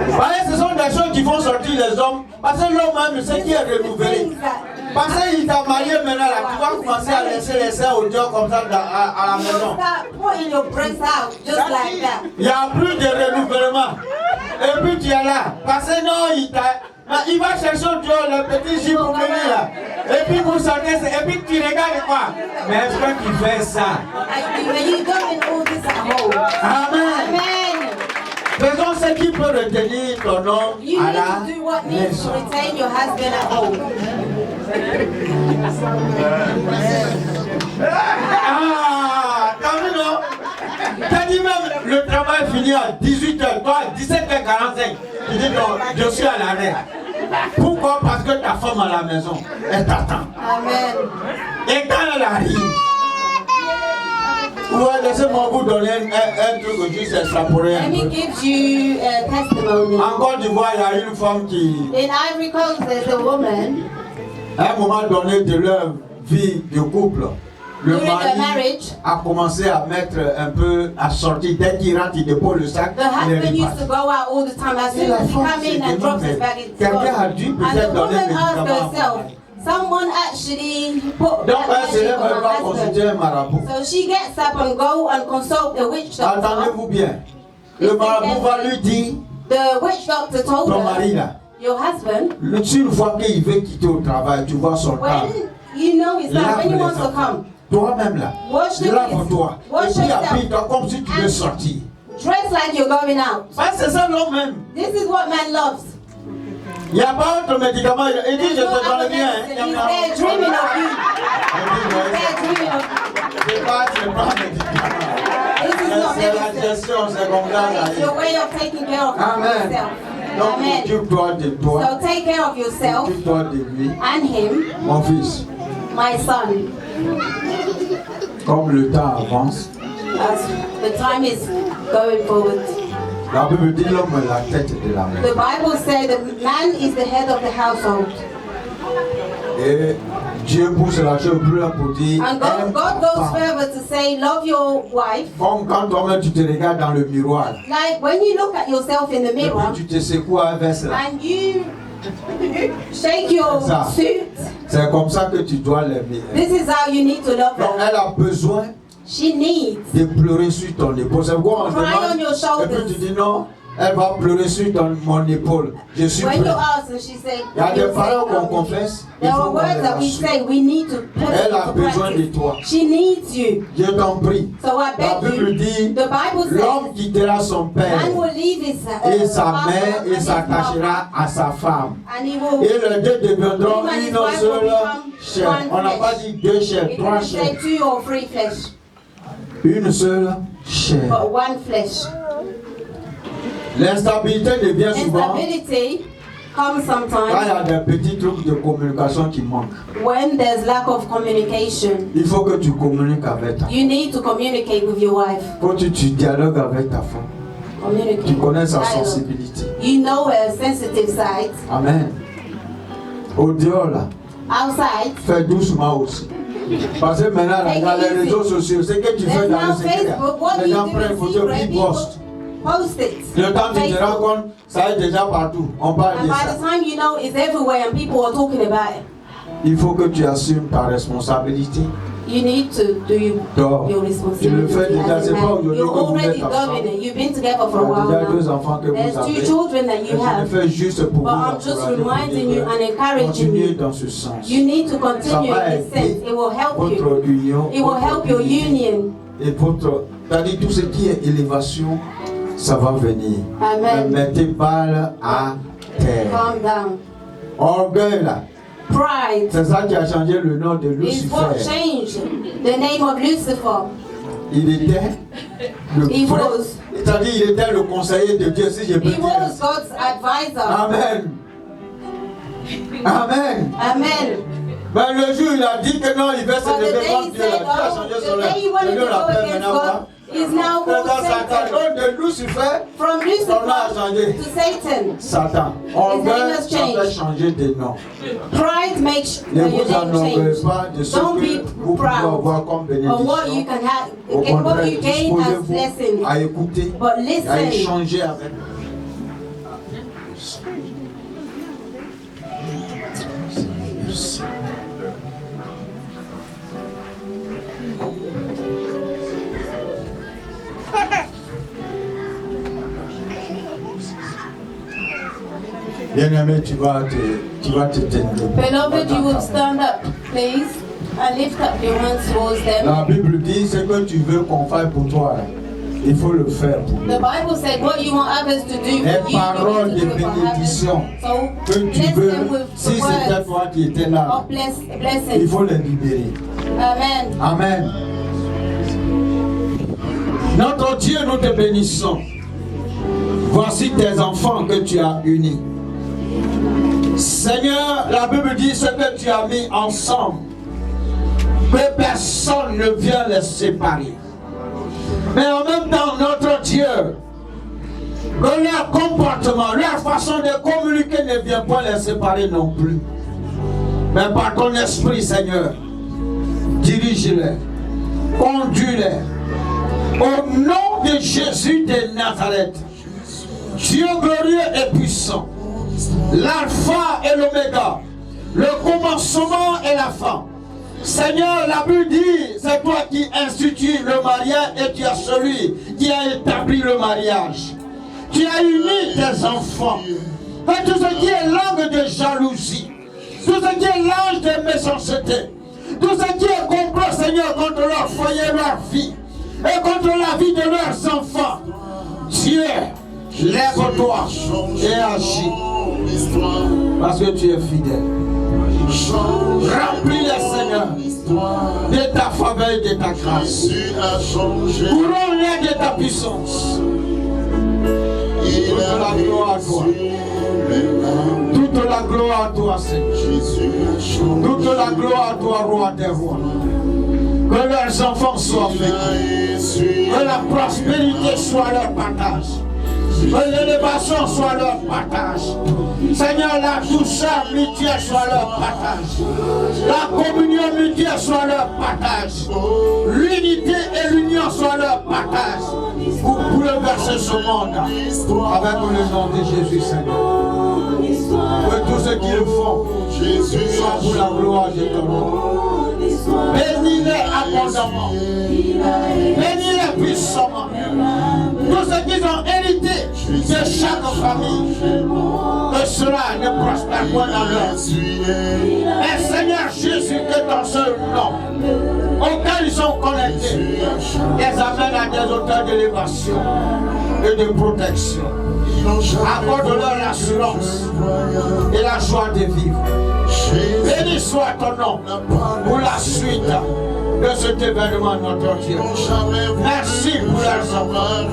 Voyez, ce sont des choses qui font sortir les hommes. Parce que l'homme même, c'est qui est renouvelé. Parce qu'il t'a marié maintenant, là, tu vas commencer à laisser les seins au Dieu comme ça à la maison. Il n'y a plus de renouvellement. Et puis tu es là. Parce que non, il va chercher au Dieu le petit J pour venir là. Et puis vous sortez, et puis tu regardes quoi? Mais est-ce que tu fais ça? Amen. Faisons ce qui peut retenir ton homme à la maison. Ah, t'as vu non? T'as dit même le travail finit à 18h, toi à 17h45. Tu dis non, je suis à l'arrêt. Pourquoi? Parce que ta femme à la maison, elle t'attend. Amen. Et quand elle arrive, ouais, laissez-moi vous donner un truc aussi, c'est ça pour rien. Let me give you a testimony. En Côte d'Ivoire, il y a une femme qui, In Ivory Coast, there's a woman. à un moment donné de leur vie de couple, le During mari their marriage, a commencé à mettre un peu, à sortir. Dès qu'il rentre, il dépose le sac. the husband used to go out all the time. As soon as he come in and drops his bag, it's gone. Quelqu'un a dû And the peut-être donner woman des asked médicaments. herself, someone actually put Donc, that elle se magic lève, on elle my va consulter husband. un marabout. So she gets up and go and consult the witch doctor. Entendez-vous bien. Le marabout va lui dire, The witch doctor told ton mari her, là, your husband, si une fois qu'il veut quitter au travail, tu vois son temps. when you know it's like when he wants to come, Toi-même là, wash the lave-toi. wash Et puis yourself. habille-toi comme si tu veux sortir. Dress like you're going out. C'est ça l'homme même. This is what man loves. Il n'y a pas autre médicament. Il dit, je There's no te donne other bien. medicine. He's there dreaming of you. He's there dreaming of you. C'est pas médicament. This is not C'est la medicine. gestion, c'est comme ça. It's your way of taking care of Amen. yourself. Donc, Amen. occupe-toi de toi. So take care of yourself Occupe-toi de lui. and him, Mon fils, my son. comme le temps avance, As the time is going forward. la Bible dit l'homme est la tête de la The maison. Bible says the man is the head of the household. Et Dieu pousse la chose plus loin pour dire, And aime God ta goes femme. further to say, love your wife. Comme quand toi-même tu te regardes dans le miroir. Like when you look at yourself in the Et mirror puis tu te secoues avec là. and you shake your Ça. suit, C'est comme ça que tu dois l'aimer. this is how you need to love Donc her. elle a besoin She needs. de pleurer sur ton épaule. C'est pourquoi on Cry on demande. your Et shoulders. puis tu dis non, elle va pleurer sur mon épaule. Je suis When you prêt. ask and she said, Il y a des you say, paroles qu'on confesse. Il there faut are qu'on words les that we assume. say we need to put it Elle a into besoin de practice. toi. She needs you. Je t'en prie. So I La beg Bible you. dit, The Bible l'homme says quittera son père man will leave his et sa father mère and et his s'attachera à sa femme. mother, and he will. Et les deux deviendront Him and his une wife seule will become chair. one On n'a pas flesh. dit deux chairs, It trois will say chairs. 2 or 3 flesh, Une seule chair. but 1 flesh. L'instabilité devient souvent Instability comes quand il y sometimes a des petits trucs de communication qui manquent. when there's lack of communication. Il faut que tu communiques avec ta femme. You need to communicate with your wife. Il faut que tu dialogues avec ta femme. Communicate. Tu connais sa Dialogue. sensibilité. You know her sensitive side. Amen. Au dehors là, Outside, fais doucement aussi. Parce que maintenant, là, dans les réseaux sociaux, ce que tu fais there's dans le now secret, Facebook. What les you gens do prennent in photo secret, puis people postent. post it. Le temps on que tu te rends Facebook. compte, ça est déjà partout. On parle And de by ça. the time you know, it's everywhere and people are talking about it. Il faut que tu assumes ta responsabilité. You need to do Donc, your tu le responsibility. fais déjà, as c'est a pas man. aujourd'hui You're que vous already êtes ensemble. doing it. You've been together for Il a y a while déjà deux now. enfants que There's vous 2 avez. children that Et you je le have. fais juste pour But vous I'm just encourager, pour reminding dire you and que encouraging continuez you. dans ce sens. You need to Ça continue va in this sense. aider It will help you. votre union. It will help your union. Et votre, c'est-à-dire tout ce qui est élévation, ça va venir. Amen. Ne mettez pas à terre. Calm down. Orgueil là, Pride c'est ça qui a changé le nom de is what Lucifer. changed the name of Lucifer. Il était le He vrai, was. c'est-à-dire il était le conseiller de Dieu, si je peux He dire. was God's advisor. Amen. Amen. Amen. Mais le jour il a dit que non, il va se But the lever day contre he Dieu. said, Dieu a oh, changé the son day he wanted to Dieu go l'appelle against maintenant God quoi? is now Maintenant called Satan. Satan. Donc de Lucifer, From son nom a changé. Lucifer to Satan. Satan. On His name veut has ça fait changed. changer de nom. Pride makes Ne your vous name enorgueillez change. pas de ce Don't que be vous pouvez avoir proud comme of what you bénédiction. can have, Au what contraire, you gain as disposez-vous blessing. à écouter, But à listen, échanger avec lui. Merci. Bien-aimé, tu vas te tenir. beloved, you will stand up, please, and lift up your hands towards them. La Bible dit ce que tu veux qu'on fasse pour toi, il faut le faire pour The Bible said what you want others to do les for you, paroles you de need to do it for bénédiction others. So que tu bless veux, them with si the c'était words toi qui étais là, of il blessing. faut les libérer. Amen. Amen. Notre Dieu, nous te bénissons. Voici tes enfants que tu as unis. Seigneur, la Bible dit ce que tu as mis ensemble, que personne ne vient les séparer. Mais en même temps, notre Dieu, que leur comportement, leur façon de communiquer ne vient pas les séparer non plus. Mais par ton esprit, Seigneur, dirige-les, conduis-les. Au nom de Jésus de Nazareth, Dieu glorieux et puissant, l'alpha et l'oméga, le commencement et la fin. Seigneur, la Bible dit, c'est toi qui institues le mariage et tu es celui qui a établi le mariage. Tu as uni tes enfants. Et tout ce qui est langue de jalousie, tout ce qui est langue de méchanceté, tout ce qui est complot, Seigneur, contre leur foyer, leur vie, et contre la vie de leurs enfants, Dieu, lève-toi et agis, parce que tu es fidèle. Remplis-les, Seigneur, de ta faveur et de ta grâce. Couronne-les de ta puissance. Toute la gloire à toi. Toute la gloire à toi, Seigneur. Toute la gloire à toi, roi des rois. Que leurs enfants soient féconds. Que la prospérité soit leur partage. Que l'élévation soit leur partage. Seigneur, la douceur mutuelle soit leur partage. La communion mutuelle soit leur partage. L'unité et l'union soit leur partage. Pour bouleverser ce monde avec le nom de Jésus, Seigneur. Que tous ceux qui le font soient pour la gloire de ton nom. Bénis-les abondamment. Bénis-les puissamment. Tous ceux qui ont hérité de chaque famille, que cela ne prospère point dans leur vie. Et Seigneur Jésus, que dans ce nom, auxquels ils sont connectés, les amène à des hauteurs d'élévation et de protection. Accorde-leur l'assurance et la joie de vivre. Béni soit ton nom pour la suite de cet événement, notre Dieu. Merci pour leurs enfants.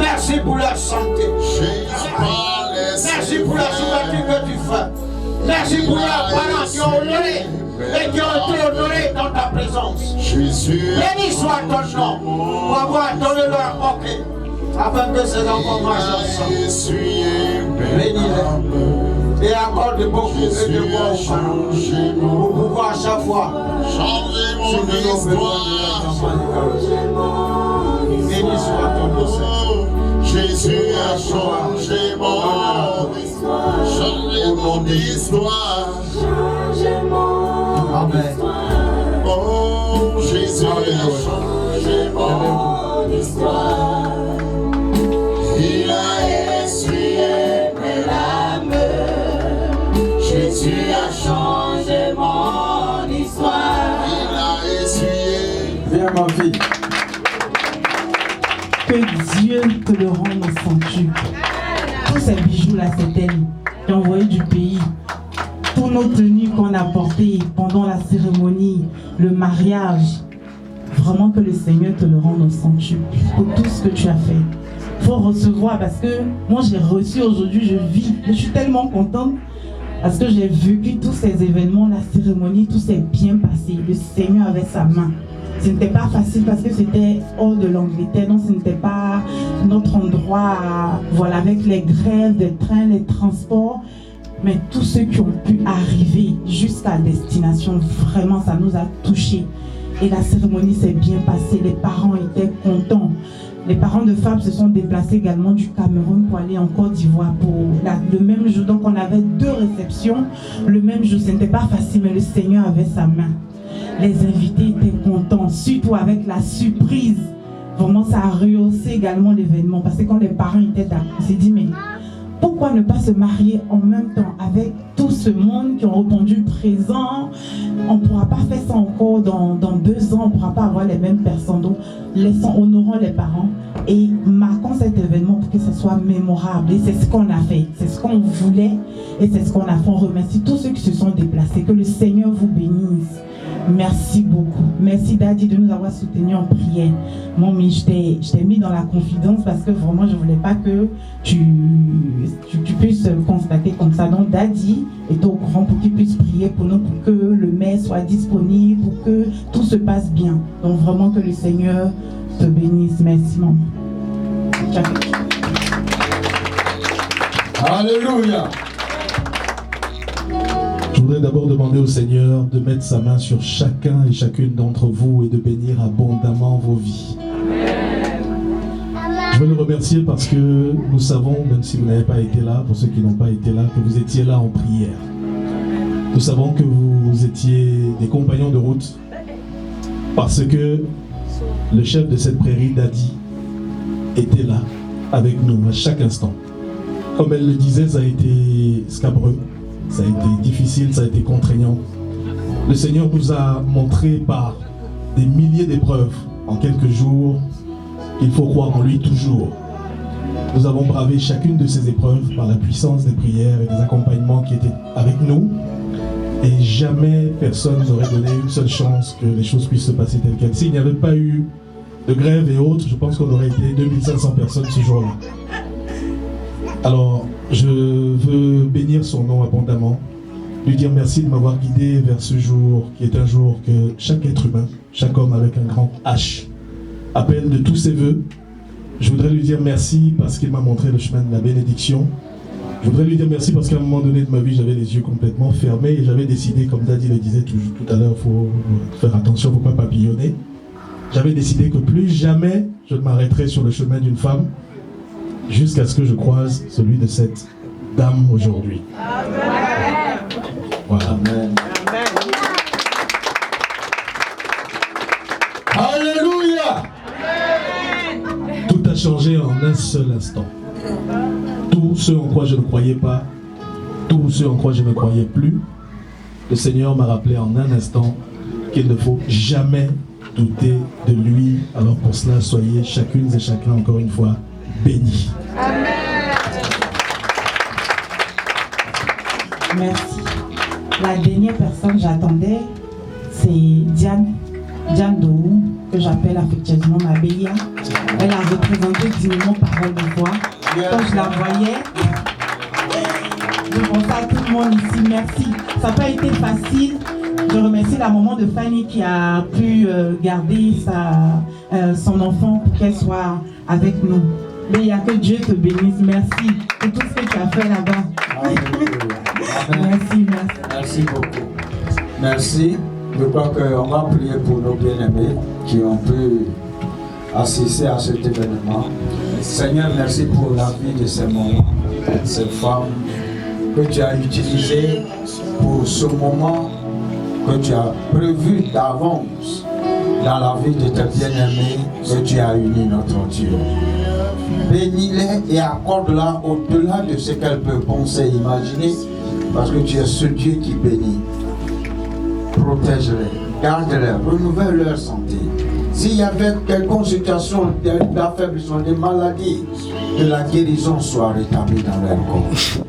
Merci pour leur santé. Merci pour la couverture que tu fais. Merci pour leurs parents qui ont honoré et qui ont été honorés dans ta présence. Béni soit ton nom pour avoir donné leur hockey afin que ces enfants marchent ensemble. Bénis-les et accorde beaucoup et de bois aux parents pour pouvoir à chaque fois subir nos besoins de leurs enfants. Béni soit ton nom, Seigneur. Jésus a changé mon histoire, changé mon histoire. Amen. Oh, Jésus a changé mon histoire. Il a essuyé mes larmes. Jésus a changé mon histoire. Il a essuyé. Viens ma fille. Que Dieu te le rende au centuple. Tous ces bijoux-là, c'est elle qui a envoyé du pays. Toutes nos tenues qu'on a portées pendant la cérémonie, le mariage. Vraiment que le Seigneur te le rende au centuple pour tout ce que tu as fait. Il faut recevoir parce que moi j'ai reçu aujourd'hui, je vis. Je suis tellement contente Parce que j'ai vécu tous ces événements, la cérémonie, tout s'est bien passé. Le Seigneur avait sa main. Ce n'était pas facile parce que c'était hors de l'Angleterre, donc ce n'était pas notre endroit, voilà, avec les grèves des trains, les transports. Mais tous ceux qui ont pu arriver jusqu'à destination, vraiment, ça nous a touchés. Et la cérémonie s'est bien passée, les parents étaient contents. Les parents de Fab se sont déplacés également du Cameroun pour aller en Côte d'Ivoire pour le même jour. Donc on avait 2 réceptions le même jour. Ce n'était pas facile, mais le Seigneur avait sa main. Les invités étaient contents, surtout avec la surprise. Vraiment, ça a rehaussé également l'événement. Parce que quand les parents étaient d'accord, on s'est dit, mais pourquoi ne pas se marier en même temps avec tout ce monde qui ont répondu présent? On ne pourra pas faire ça encore dans 2 ans, on ne pourra pas avoir les mêmes personnes. Donc, honorons les parents et marquons cet événement pour que ce soit mémorable. Et c'est ce qu'on a fait, c'est ce qu'on voulait et c'est ce qu'on a fait. On remercie tous ceux qui se sont déplacés. Que le Seigneur vous bénisse. Merci beaucoup. Merci Daddy de nous avoir soutenus en prière. Mommy, je t'ai mis dans la confidence parce que vraiment je ne voulais pas que tu puisses constater comme ça. Donc Daddy est au courant pour qu'il puisse prier pour nous, pour que le maire soit disponible, pour que tout se passe bien. Donc vraiment que le Seigneur te bénisse. Merci maman. Ciao. Alléluia. Je voudrais d'abord demander au Seigneur de mettre sa main sur chacun et chacune d'entre vous et de bénir abondamment vos vies. Je veux le remercier parce que nous savons, même si vous n'avez pas été là, pour ceux qui n'ont pas été là, que vous étiez là en prière. Nous savons que vous étiez des compagnons de route parce que le chef de cette prairie, Daddy, était là avec nous à chaque instant. Comme elle le disait, ça a été scabreux. Ça a été difficile, ça a été contraignant. Le Seigneur nous a montré par des milliers d'épreuves en quelques jours qu'il faut croire en lui toujours. Nous avons bravé chacune de ces épreuves par la puissance des prières et des accompagnements qui étaient avec nous. Et jamais personne n'aurait donné une seule chance que les choses puissent se passer telles quelles. S'il n'y avait pas eu de grève et autres, je pense qu'on aurait été 2500 personnes ce jour-là. Alors, je veux bénir son nom abondamment, lui dire merci de m'avoir guidé vers ce jour qui est un jour que chaque être humain, chaque homme avec un grand H, appelle de tous ses voeux. Je voudrais lui dire merci parce qu'il m'a montré le chemin de la bénédiction. Je voudrais lui dire merci parce qu'à un moment donné de ma vie, j'avais les yeux complètement fermés et j'avais décidé, comme Daddy le disait tout à l'heure, il faut faire attention, il ne faut pas papillonner. J'avais décidé que plus jamais je ne m'arrêterai sur le chemin d'une femme jusqu'à ce que je croise celui de cette dame aujourd'hui. Voilà. Amen. Alléluia. Tout a changé en un seul instant. Tout ce en quoi je ne croyais pas, tout ce en quoi je ne croyais plus, le Seigneur m'a rappelé en un instant qu'il ne faut jamais douter de lui. Alors pour cela, soyez chacune et chacun encore une fois bénis. Amen. Merci. La dernière personne que j'attendais, c'est Diane Dou, que j'appelle affectueusement ma Bélia. Elle a représenté dignement Parole de Foi. Quand je la voyais, je pensais à tout le monde ici. Merci. Ça n'a pas été facile. Je remercie la maman de Fanny qui a pu garder son enfant pour qu'elle soit avec nous. Mais il y a que Dieu te bénisse. Merci pour tout ce que tu as fait là-bas. Merci. Merci beaucoup. Merci. Je crois qu'on va prier pour nos bien-aimés qui ont pu assister à cet événement. Seigneur, merci pour la vie de ces mamans, ces femmes que tu as utilisées pour ce moment que tu as prévu d'avance dans la vie de tes bien-aimés que tu as unis, notre Dieu. Bénis-les et accorde-la au-delà de ce qu'elles peuvent penser et imaginer, parce que tu es ce Dieu qui bénit. Protège-les, garde-les, renouvelle leur santé. S'il y avait quelconque situation d'affaiblissement, de maladie, que la guérison soit rétablie dans leur corps.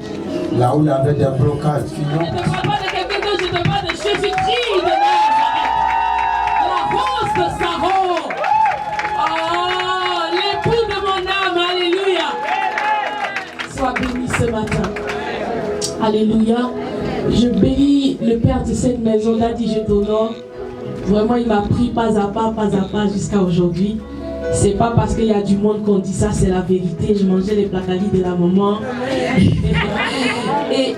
Là où il y avait des blocages financiers. Je ne parle pas de quelqu'un d'autre, je te parle de Jésus-Christ de Nazareth. La rose de Saron. Oh, l'époux de mon âme, alléluia. Sois béni ce matin. Alléluia. Je bénis le Père de cette maison, Nadi, je t'honore. Vraiment, il m'a pris pas à pas jusqu'à aujourd'hui. C'est pas parce qu'il y a du monde qu'on dit ça, c'est la vérité. Je mangeais les placalis de la maman. et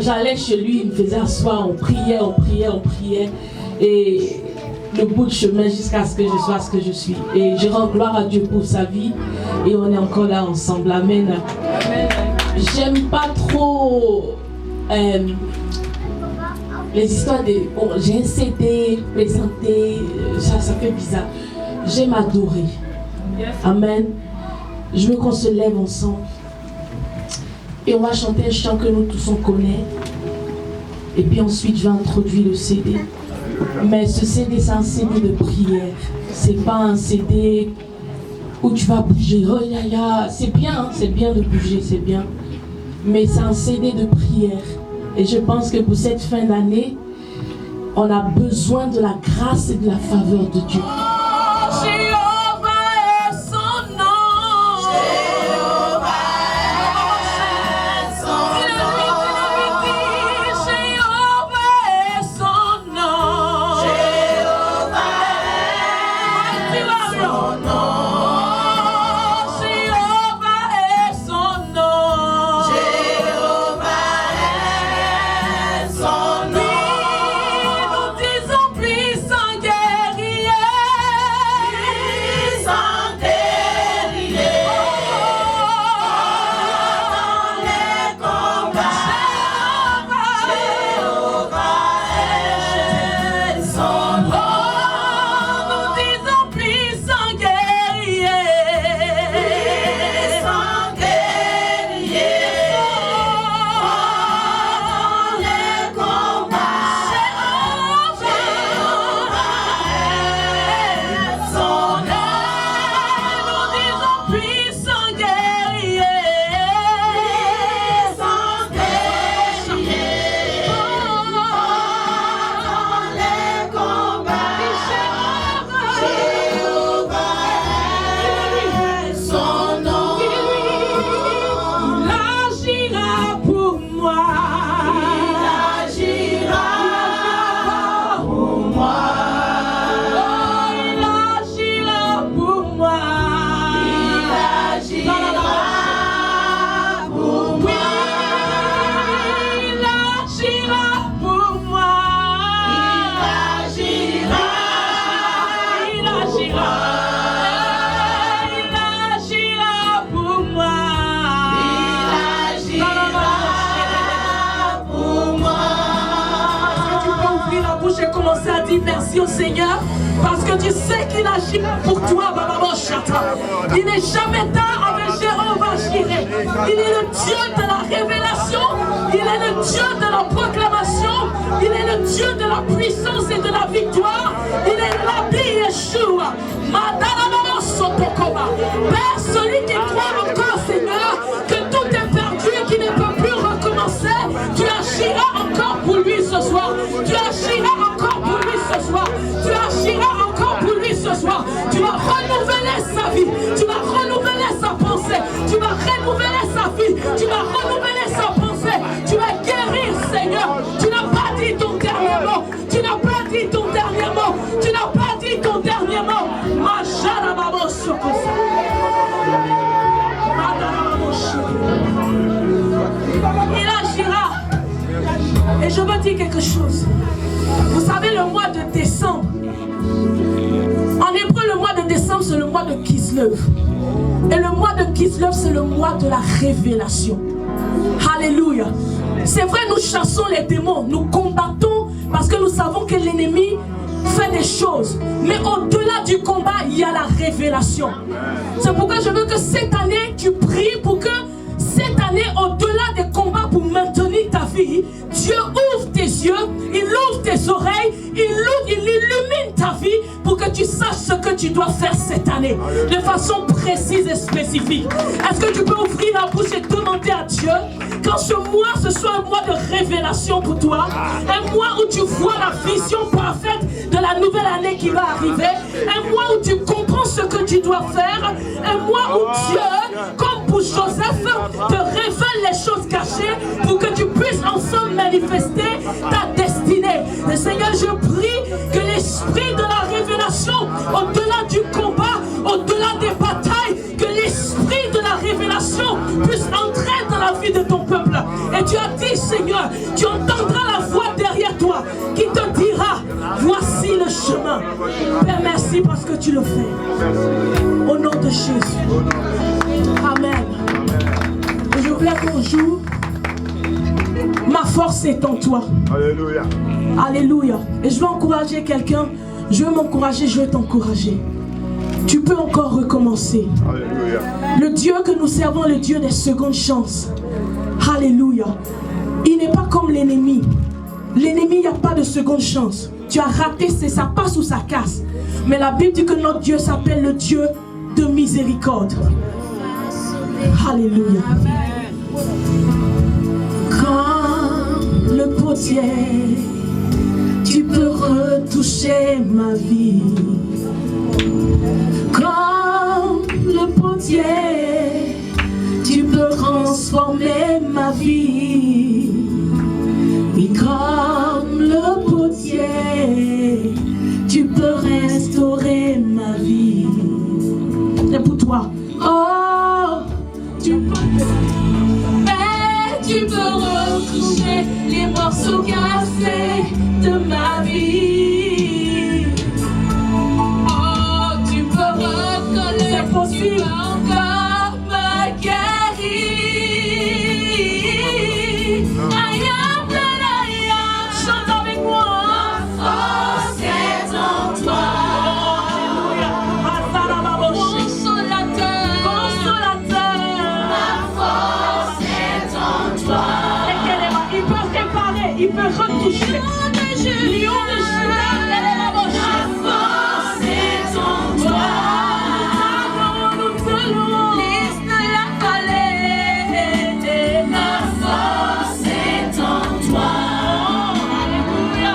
j'allais chez lui, il me faisait asseoir, on priait. Et le bout de chemin jusqu'à ce que je sois ce que je suis. Et je rends gloire à Dieu pour sa vie. Et on est encore là ensemble. Amen. J'aime pas trop les histoires de bon, j'ai un CD présenté, ça fait bizarre. J'aime adorer. Amen. Je veux qu'on se lève ensemble et on va chanter un chant que nous tous on connaît. Et puis ensuite je vais introduire le CD. Mais ce CD c'est un CD de prière. C'est pas un CD où tu vas bouger. Oh là là, c'est bien de bouger, c'est bien. Mais c'est un CD de prière. Et je pense que pour cette fin d'année, on a besoin de la grâce et de la faveur de Dieu. Merci au Seigneur parce que tu sais qu'il agit pour toi, Baba Chata. Il n'est jamais tard avec Jéhovah Jireh. Il est le Dieu de la révélation, il est le Dieu de la proclamation, il est le Dieu de la puissance et de la victoire. Il est l'Abdi Yeshua. Père, celui qui croit encore, Seigneur, que tout est perdu et qui ne peut plus recommencer, tu agiras encore pour lui ce soir. Tu agiras encore pour lui ce soir. Tu agiras encore pour lui ce soir. Tu vas renouveler sa vie. Tu vas renouveler sa pensée. Tu vas renouveler sa vie. Tu vas renouveler sa pensée. Tu vas guérir, Seigneur. Tu n'as pas dit ton dernier mot. Tu n'as pas dit ton dernier mot. Tu n'as pas dit ton dernier mot. Majara Babo Sokosa. Il agira. Et je veux dire quelque chose. Vous savez, le mois de décembre, en hébreu, le mois de décembre, c'est le mois de Kislev. Et le mois de Kislev, c'est le mois de la révélation. Alléluia. C'est vrai, nous chassons les démons, nous combattons parce que nous savons que l'ennemi fait des choses. Mais au-delà du combat, il y a la révélation. C'est pourquoi je veux que cette année, tu pries pour que cette année, au-delà des combats pour maintenir ta vie, Dieu ouvre tes yeux, il ouvre tes oreilles, il illumine ta vie pour que tu saches ce que tu dois faire cette année de façon précise et spécifique. Est-ce que tu peux ouvrir la bouche et demander demander à Dieu quand ce mois, ce soit un mois de révélation pour toi, un mois où tu vois la vision parfaite de la nouvelle année qui va arriver, un mois où tu comprends ce que tu dois faire, un mois où Dieu, comme pour Joseph, te révèle les choses cachées pour que tu puisses enfin manifester ta destinée. Le Seigneur, je prie que l'esprit de la révélation, au-delà du combat, au-delà des batailles, que l'esprit de la révélation puisse entrer dans la vie de ton peuple. Et tu as dit, Seigneur, tu entendras la voix derrière toi qui te dira, voici le chemin. Père, merci parce que tu le fais. Au nom de Jésus. Amen. Et je voulais qu'on joue. Ma force est en toi. Alléluia. Alléluia. Et je veux encourager quelqu'un. Je veux m'encourager, je veux t'encourager. Tu peux encore recommencer. Alléluia. Le Dieu que nous servons, le Dieu des secondes chances. Alléluia. Il n'est pas comme l'ennemi. L'ennemi, il n'y a pas de seconde chance. Tu as raté, ça passe ou ça casse. Mais la Bible dit que notre Dieu s'appelle le Dieu de miséricorde. Alléluia. Quand le potier, tu peux retoucher ma vie. Comme le potier, tu peux transformer ma vie. Et comme le potier, tu peux restaurer ma vie. Et pour toi, oh, tu peux. Mais tu peux retrouver les morceaux cassés de ma vie. Oh, tu peux recoller, c'est possible. Tu peux encore me guérir. I am that I am. Chante avec moi. Ma force est en toi. Consolateur. Consolateur. Ma force est en toi. Il peut réparer, il peut retoucher. Lion de Juda, ma force est en toi. Nous te louons. Lys de la vallée, ma force est en toi. Alléluia.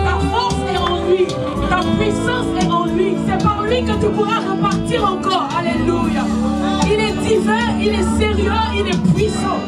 Ta force est en lui, ta puissance est en lui. C'est par lui que tu pourras repartir encore. Alléluia. Il est divin, il est sérieux, il est puissant.